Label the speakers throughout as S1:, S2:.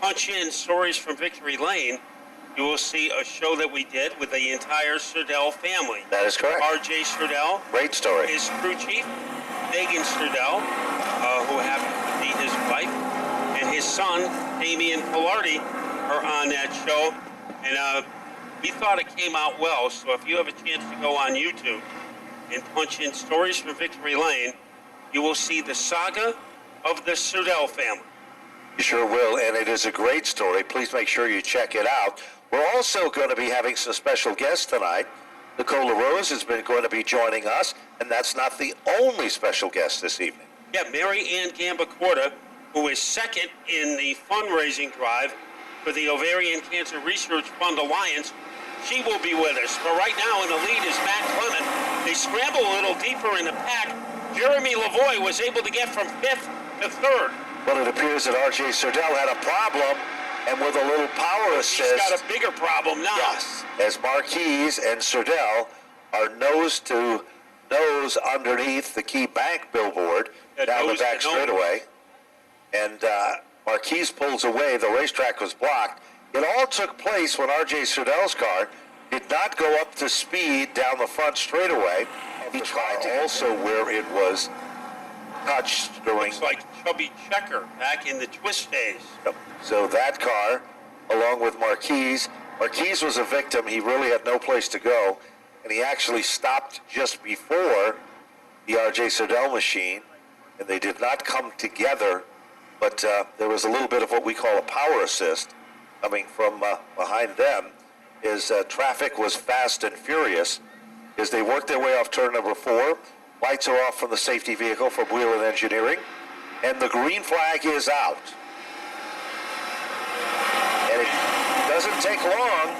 S1: punch in Stories from Victory Lane, you will see a show that we did with the entire Sturdell family.
S2: That is correct.
S1: R.J. Sturdell.
S2: Great story.
S1: His crew chief, Megan Sturdell, who happens to be his wife, and his son, Damian Pilardi, are on that show. And we thought it came out well, so if you have a chance to go on YouTube and punch in Stories from Victory Lane, you will see the saga of the Sturdell family.
S2: You sure will, and it is a great story. Please make sure you check it out. We're also going to be having some special guests tonight. Nicole LaRose is going to be joining us, and that's not the only special guest this evening.
S1: Yeah, Mary Ann Gambacorta, who is second in the fundraising drive for the Ovarian Cancer Research Fund Alliance. She will be with us. But right now in the lead is Matt Clement. They scramble a little deeper in the pack. Jeremy Lavoie was able to get from 5th to 3rd.
S2: Well, it appears that R.J. Sturdell had a problem, and with a little power assist...
S1: He's got a bigger problem now.
S2: Yes, as Marquise and Sturdell are nose to nose underneath the Key Bank billboard down the back straightaway. And Marquise pulls away. The racetrack was blocked. It all took place when R.J. Sturdell's car did not go up to speed down the front straightaway. He tried to also where it was touched during...
S1: Looks like Chubby Checker back in the twist days.
S2: So that car, along with Marquise was a victim. He really had no place to go, and he actually stopped just before the R.J. Sturdell machine, and they did not come together, but there was a little bit of what we call a power assist coming from behind them. As traffic was fast and furious as they worked their way off turn number 4. Lights are off from the safety vehicle from Wheeler Engineering, and the green flag is out. And it doesn't take long,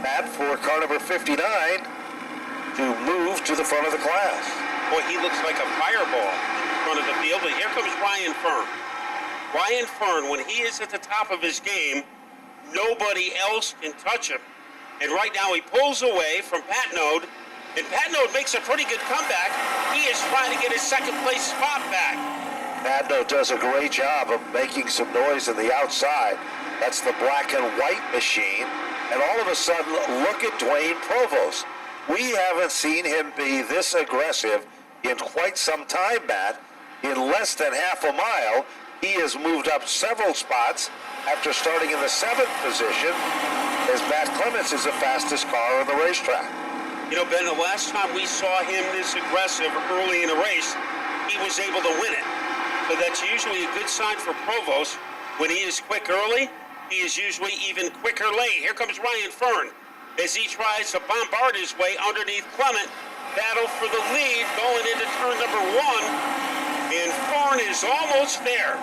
S2: Matt, for car number 59 to move to the front of the class.
S1: Boy, he looks like a fireball in front of the field, but here comes Ryan Fern. Ryan Fern, when he is at the top of his game, nobody else can touch him. And right now he pulls away from Pat Node, and Pat Node makes a pretty good comeback. He is trying to get his second place spot back.
S2: Pat Node does a great job of making some noise on the outside. That's the black and white machine. And all of a sudden, look at Dwayne Provost. We haven't seen him be this aggressive in quite some time, Matt. In less than half a mile, he has moved up several spots after starting in the 7th position, as Matt Clements is the fastest car on the racetrack.
S1: You know, Ben, the last time we saw him this aggressive early in a race, he was able to win it. So that's usually a good sign for Provost. When he is quick early, he is usually even quicker late. Here comes Ryan Fern as he tries to bombard his way underneath Clement. Battle for the lead going into turn number 1. And Fern is almost there.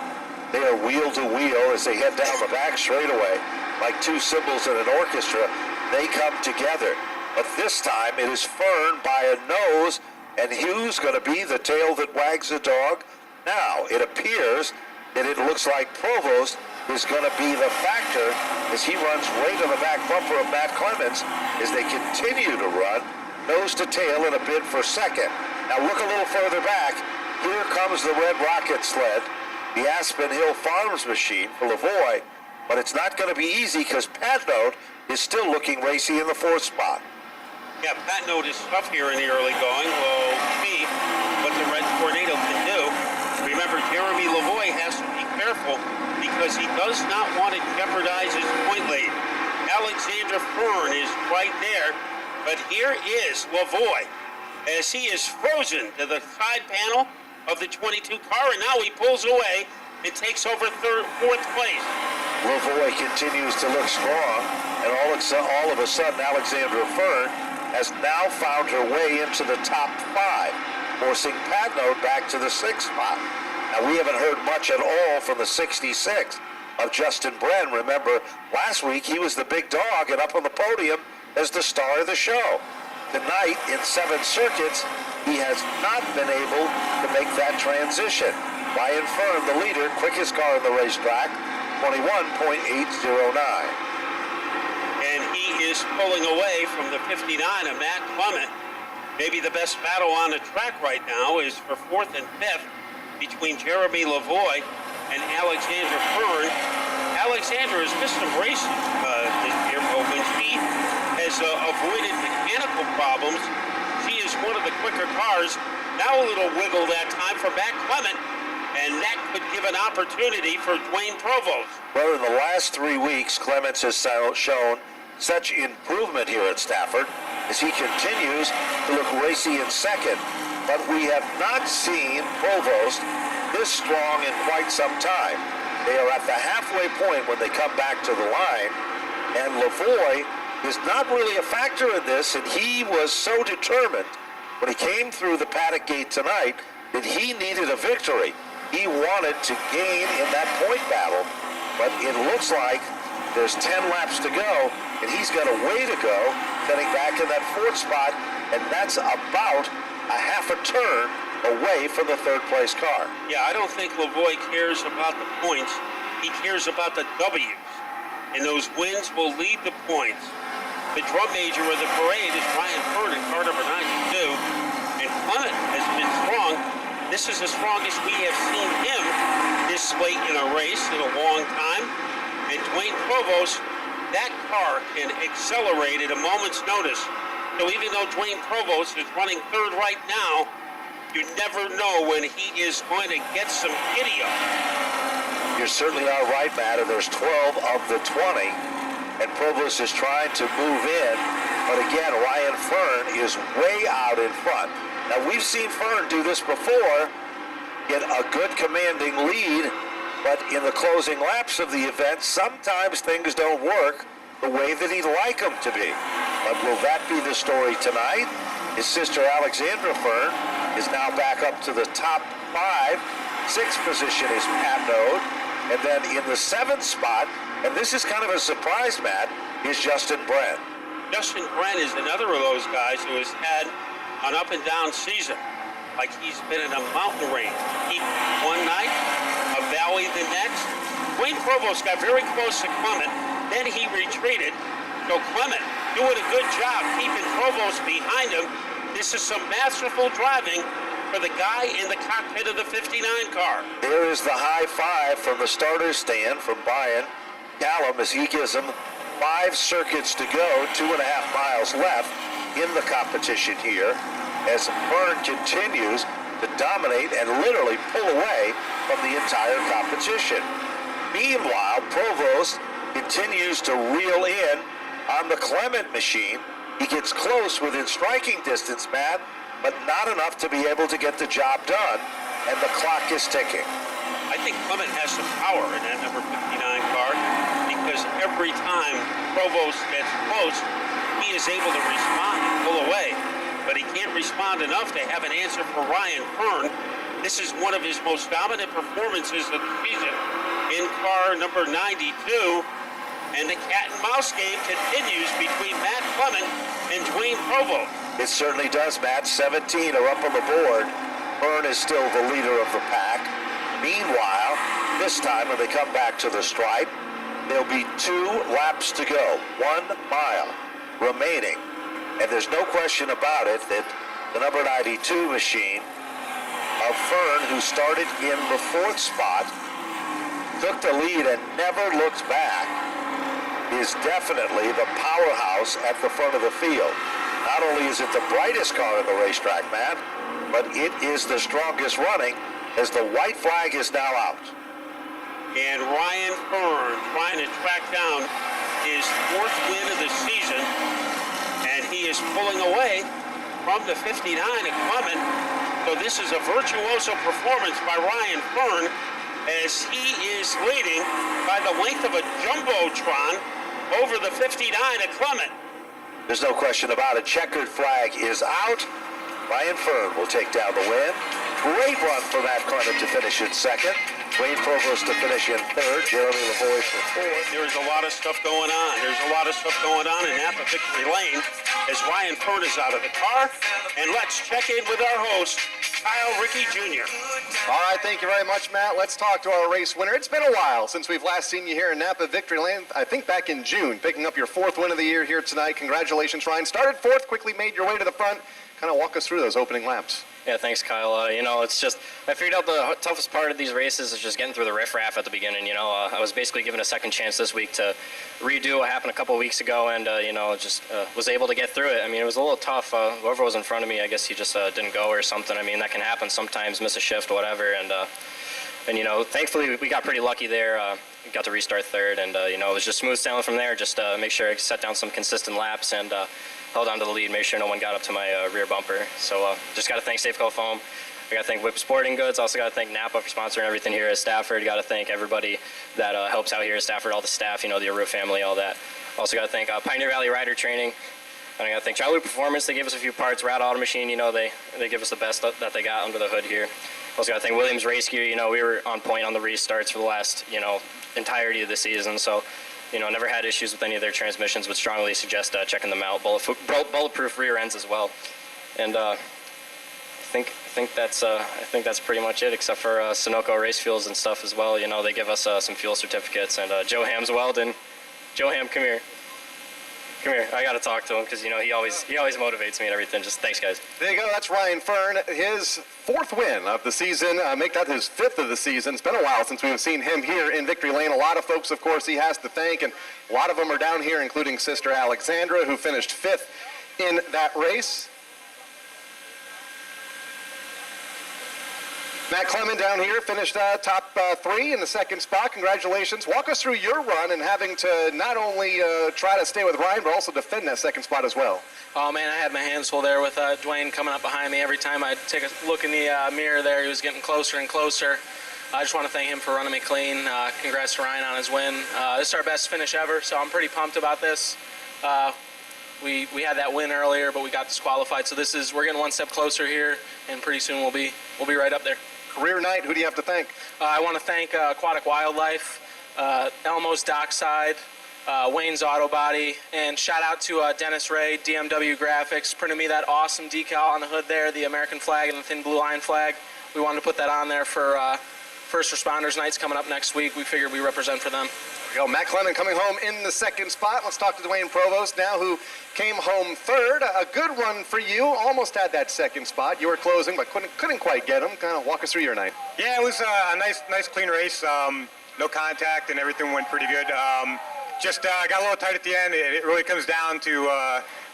S2: They are wheel to wheel as they head down the back straightaway. Like two cymbals in an orchestra, they come together. But this time it is Fern by a nose, and who's going to be the tail that wags the dog? Now, it appears that it looks like Provost is going to be the factor as he runs right on the back bumper of Matt Clements as they continue to run nose to tail in a bid for second. Now look a little further back. Here comes the Red Rocket sled, the Aspen Hill Farms machine for Lavoie, but it's not going to be easy because Pat Node is still looking racy in the 4th spot.
S1: Yeah, Pat Node is tough here in the early going. We'll see what the Red Tornado can do. Remember, Jeremy Lavoie has to be careful because he does not want to jeopardize his point lead. Alexander Fern is right there, but here is Lavoie as he is frozen to the side panel of the 22 car, and now he pulls away and takes over 4th place.
S2: Lavoie continues to look strong, and all of a sudden, Alexander Fern has now found her way into the top 5, forcing Pat Node back to the 6th spot. Now, we haven't heard much at all from the 66 of Justin Bren. Remember, last week he was the big dog and up on the podium as the star of the show. Tonight, in 7 circuits, he has not been able to make that transition. Ryan Fern, the leader, quickest car on the racetrack, 21.809.
S1: And he is pulling away from the 59 of Matt Clement. Maybe the best battle on the track right now is for 4th and 5th between Jeremy Lavoie and Alexander Fern. Alexandra has missed some races this year, but when she has avoided mechanical problems, she is one of the quicker cars. Now a little wiggle that time for Matt Clement, and that could give an opportunity for Dwayne Provost.
S2: Well, in the last 3 weeks, Clements has shown such improvement here at Stafford as he continues to look racy in second. But we have not seen Provost this strong in quite some time. They are at the halfway point when they come back to the line, and Lavoie is not really a factor in this, and he was so determined when he came through the paddock gate tonight that he needed a victory. He wanted to gain in that point battle, but it looks like there's 10 laps to go, and he's got a way to go, getting back in that fourth spot, and that's about a half a turn away from the third place car.
S1: Yeah, I don't think Lavoie cares about the points. He cares about the W's, and those wins will lead the points. The drum major of the parade is Ryan Ferd in car number 92, and Clement has been strong. This is the strongest we have seen him this late in a race in a long time. And Dwayne Provost, that car can accelerate at a moment's notice. So even though Dwayne Provost is running third right now, you never know when he is going to get some giddy up.
S2: You certainly are right, Matt, and there's 12 of the 20, and Provost is trying to move in, but again, Ryan Fern is way out in front. Now, we've seen Fern do this before, get a good commanding lead, but in the closing laps of the event, sometimes things don't work the way that he'd like them to be. But will that be the story tonight? His sister Alexandra Fern is now back up to the top 5. 6th position is Pat Node. And then in the 7th spot, and this is kind of a surprise, Matt, is Justin Bren.
S1: Justin Bren is another of those guys who has had an up and down season. Like he's been in a mountain range. He one night, a valley the next. Dwayne Provost got very close to Clement, then he retreated. So Clement doing a good job keeping Provost behind him. This is some masterful driving for the guy in the cockpit of the 59 car.
S2: There is the high five from the starter's stand from Brian Callum as he gives him 5 circuits to go, 2.5 miles left in the competition here, as Fern continues to dominate and literally pull away from the entire competition. Meanwhile, Provost continues to reel in on the Clement machine. He gets close within striking distance, Matt, but not enough to be able to get the job done, and the clock is ticking.
S1: I think Clement has some power in that number 59 car, because every time Provost gets close, he is able to respond and pull away. But he can't respond enough to have an answer for Ryan Fern. This is one of his most dominant performances of the season in car number 92. And the cat and mouse game continues between Matt Clement and Dwayne Provost.
S2: It certainly does, Matt. 17 are up on the board. Fern is still the leader of the pack. Meanwhile, this time when they come back to the stripe, there'll be 2 laps to go, 1 mile remaining. And there's no question about it that the number 92 machine of Fern, who started in the 4th spot, took the lead and never looked back, is definitely the powerhouse at the front of the field. Not only is it the brightest car in the racetrack, Matt, but it is the strongest running, as the white flag is now out.
S1: And Ryan Fern trying to track down his 4th win of the season, and he is pulling away from the 59 of Clement. So this is a virtuoso performance by Ryan Fern, as he is leading by the length of a jumbotron over the 59 of Clement.
S2: There's no question about it. Checkered flag is out. Ryan Fern will take down the win. Great run for Matt Clement to finish in 2nd. Dwayne Provost to finish in 3rd. Jeremy Lavoie for 4th.
S1: There's a lot of stuff going on. There's a lot of stuff going on in Napa Victory Lane as Ryan Fern is out of the car. And let's check in with our host, Kyle Rickey Jr.
S3: All right, thank you very much, Matt. Let's talk to our race winner. It's been a while since we've last seen you here in Napa Victory Lane. I think back in June, picking up your 4th win of the year here tonight. Congratulations, Ryan. Started 4th, quickly made your way to the front, Kind of walk us through those opening laps.
S4: Yeah, thanks, Kyle. It's just, I figured out the toughest part of these races is just getting through the riffraff at the beginning. I was basically given a second chance this week to redo what happened a couple of weeks ago, and, just was able to get through it. I mean, it was a little tough. Whoever was in front of me, I guess he just didn't go or something. I mean, that can happen sometimes, miss a shift, whatever. And thankfully we got pretty lucky there. We got to restart third, and, it was just smooth sailing from there. Just make sure I set down some consistent laps and held on to the lead, made sure no one got up to my rear bumper. So just got to thank Safeco Foam. I got to thank Whip Sporting Goods. Also got to thank Napa for sponsoring everything here at Stafford. Got to thank everybody that helps out here at Stafford, all the staff, the Aru family, all that. Also got to thank Pioneer Valley Rider Training. And I got to thank Charlie Performance. They gave us a few parts. Rad Auto Machine, they give us the best that they got under the hood here. Also got to thank Williams Race Gear. We were on point on the restarts for the last, entirety of the season. So, never had issues with any of their transmissions. Would strongly suggest checking them out. Bulletproof rear ends as well. And I think that's pretty much it, except for Sunoco race fuels and stuff as well. They give us some fuel certificates. And Joe Ham's Weldon. Joe Ham, come here. Come here. I got to talk to him because, he always motivates me and everything. Just thanks, guys.
S3: There you go. That's Ryan Fern. His 4th win of the season. Make that his 5th of the season. It's been a while since we've seen him here in Victory Lane. A lot of folks, of course, he has to thank, and a lot of them are down here, including Sister Alexandra, who finished 5th in that race. Matt Clement down here finished top 3 in the 2nd spot. Congratulations. Walk us through your run and having to not only try to stay with Ryan, but also defend that 2nd spot as well.
S5: Oh, man, I had my hands full there with Dwayne coming up behind me. Every time I take a look in the mirror there, he was getting closer and closer. I just want to thank him for running me clean. Congrats to Ryan on his win. This is our best finish ever, so I'm pretty pumped about this. We had that win earlier, but we got disqualified. So we're getting one step closer here, and pretty soon we'll be right up there.
S3: Career night, who do you have to thank?
S5: I want to thank Aquatic Wildlife, Elmo's Dockside, Wayne's Auto Body, and shout out to Dennis Ray, DMW Graphics, printed me that awesome decal on the hood there, the American flag and the thin blue line flag. We wanted to put that on there for First Responders Nights coming up next week. We figured we represent for them.
S3: There we go. Matt Clement coming home in the 2nd spot. Let's talk to Dwayne Provost now, who came home 3rd. A good run for you. Almost had that 2nd spot. You were closing, but couldn't quite get him. Kind of walk us through your night.
S6: Yeah, it was a nice clean race. No contact, and everything went pretty good. Just got a little tight at the end. It really comes down to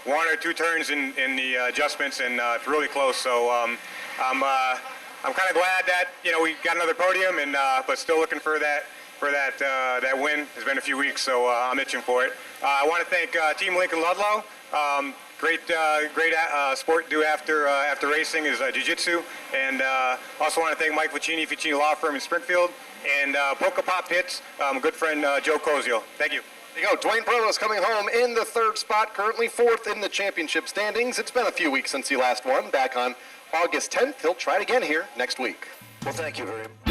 S6: 1 or 2 turns in the adjustments, and it's really close. So I'm kind of glad that we got another podium, and but still looking for that win. It's been a few weeks, so I'm itching for it. I want to thank Team Lincoln Ludlow. Great sport to do after racing is jiu-jitsu, and also want to thank Mike Ficini Law Firm in Springfield, and Polka Pop Hits, good friend Joe Cozio. Thank you.
S3: There you go. Dwayne Provost coming home in the 3rd spot, currently 4th in the championship standings. It's been a few weeks since he last won, back on August 10th. He'll try it again here next week.
S2: Well, thank you very much.